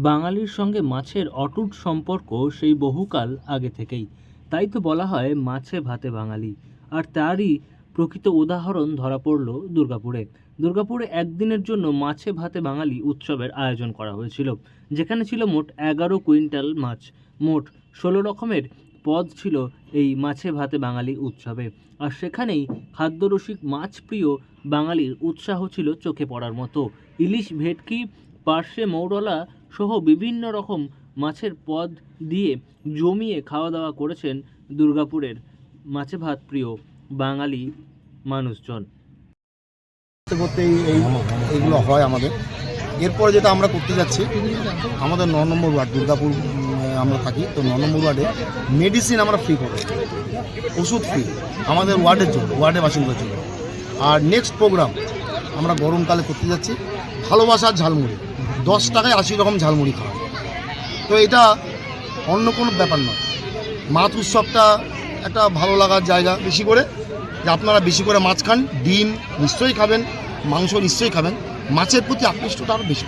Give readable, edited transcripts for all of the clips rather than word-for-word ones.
বাঙালির সঙ্গে মাছের অটুট সম্পর্ক সেই বহুকাল আগে থেকেই। তাই তো বলা হয় মাছে ভাতে বাঙালি। আর তারই প্রকৃত উদাহরণ ধরা পড়ল দুর্গাপুরে। দুর্গাপুরে একদিনের জন্য মাছে ভাতে বাঙালি উৎসবের আয়োজন করা হয়েছিল, যেখানে ছিল মোট 11 কুইন্টাল মাছ। মোট 16 রকমের পদ ছিল এই মাছে ভাতে বাঙালি উৎসবে। আর সেখানেই খাদ্যরসিক মাছ প্রিয় বাঙালির উৎসাহ ছিল চোখে পড়ার মতো। ইলিশ, ভেটকি, পার্শে, মৌরলা সহ বিভিন্ন রকম মাছের পদ দিয়ে জমিয়ে খাওয়া দাওয়া করেছেন দুর্গাপুরের মাছে ভাত প্রিয় বাঙালি মানুষজন। করতে এইগুলো হয় আমাদের। এরপরে যেটা আমরা করতে যাচ্ছি, আমাদের 9 নম্বর ওয়ার্ড দুর্গাপুর আমরা থাকি, তো 9 নম্বর ওয়ার্ডে মেডিসিন আমরা ফ্রি করবো, ওষুধ ফ্রি আমাদের ওয়ার্ডের জন্য, ওয়ার্ডের বাসিন্দার জন্য। আর নেক্সট প্রোগ্রাম আমরা গরমকালে করতে যাচ্ছি ভালোবাসার ঝালমুড়ি, 10 টাকায় 80 রকম ঝালমুড়ি খাওয়া। তো এটা অন্য কোনো ব্যাপার নয়, মাছ উৎসবটা একটা ভালো লাগার জায়গা। বেশি করে যে আপনারা বেশি করে মাছ খান, ডিম নিশ্চয়ই খাবেন, মাংস নিশ্চয়ই খাবেন, মাছের প্রতি আকৃষ্টটা আরও বেশি।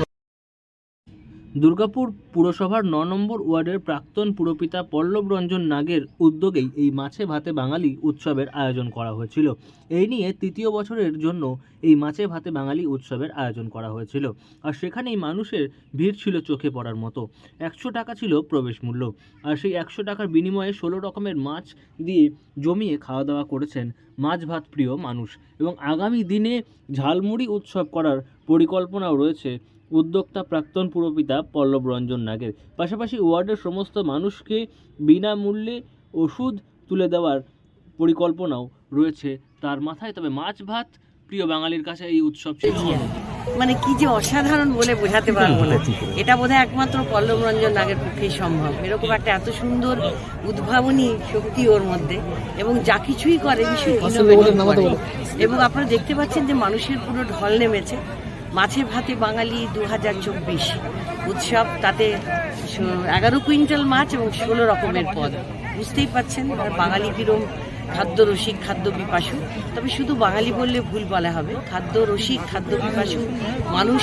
দুর্গাপুর পুরসভার 9 নম্বর ওয়ার্ডের প্রাক্তন পুরপিতা পল্লব রঞ্জন নাগের উদ্যোগেই এই মাছে ভাতে বাঙালি উৎসবের আয়োজন করা হয়েছিল। এই নিয়ে 3য় বছরের জন্য এই মাছে ভাতে বাঙালি উৎসবের আয়োজন করা হয়েছিল। আর সেখানেই মানুষের ভিড় ছিল চোখে পড়ার মতো। 100 টাকা ছিল প্রবেশ মূল্য। আর সেই 100 টাকার বিনিময়ে 16 রকমের মাছ দিয়ে জমিয়ে খাওয়া দাওয়া করেছেন মাছ ভাত প্রিয় মানুষ। এবং আগামী দিনে ঝালমুড়ি উৎসব করার পরিকল্পনাও রয়েছে উদ্যোক্তা প্রাক্তন পুরপিতা পল্লব রঞ্জন নাগের। পাশাপাশি ওয়ার্ডের সমস্ত মানুষকে বিনামূল্যে ওষুধ তুলে দেওয়ার পরিকল্পনাও রয়েছে তার মাথায়। তবে মাছ ভাত প্রিয় বাঙালির কাছে এই উৎসব মানে কি যে অসাধারণ বলে বোঝাতে পারবো না। এটা বোধহয় একমাত্র পল্লব রঞ্জন নাগের পক্ষেই সম্ভব। এরকম একটা এত সুন্দর উদ্ভাবনী শক্তি ওর মধ্যে, এবং যা কিছুই করে ভীষণ ইনোভেটিভ করে। এবং আপনারা দেখতে পাচ্ছেন যে মানুষের পুরো ঢল নেমেছে। মাছে ভাতে বাঙালি 2024 উৎসব, তাতে 11 কুইন্টাল মাছ এবং 16 রকমের পদ। বুঝতেই পাচ্ছেন বাঙালি কিরম খাদ্য রসিক, খাদ্য পিপাসু। তবে শুধু বাঙালি বললে ভুল বলা হবে, খাদ্য রসিক, খাদ্য পিপাসু মানুষ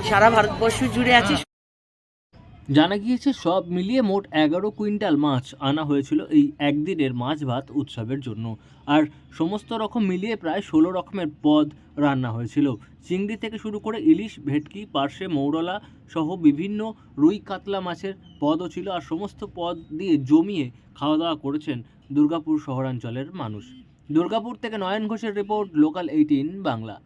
সারা ভারতবর্ষ জুড়ে আছে। জানা গিয়েছে সব মিলিয়ে মোট 11 কুইন্টাল মাছ আনা হয়েছিল এই একদিনের মাছ ভাত উৎসবের জন্য। আর সমস্ত রকম মিলিয়ে প্রায় 16 রকমের পদ রান্না হয়েছিল। চিংড়ি থেকে শুরু করে ইলিশ, ভেটকি, পার্শে, মৌরলা সহ বিভিন্ন রুই, কাতলা মাছের পদও ছিল। আর সমস্ত পদ দিয়ে জমিয়ে খাওয়া দাওয়া করেছেন দুর্গাপুর শহরাঞ্চলের মানুষ। দুর্গাপুর থেকে নয়ন ঘোষের রিপোর্ট, লোকাল 18 বাংলা।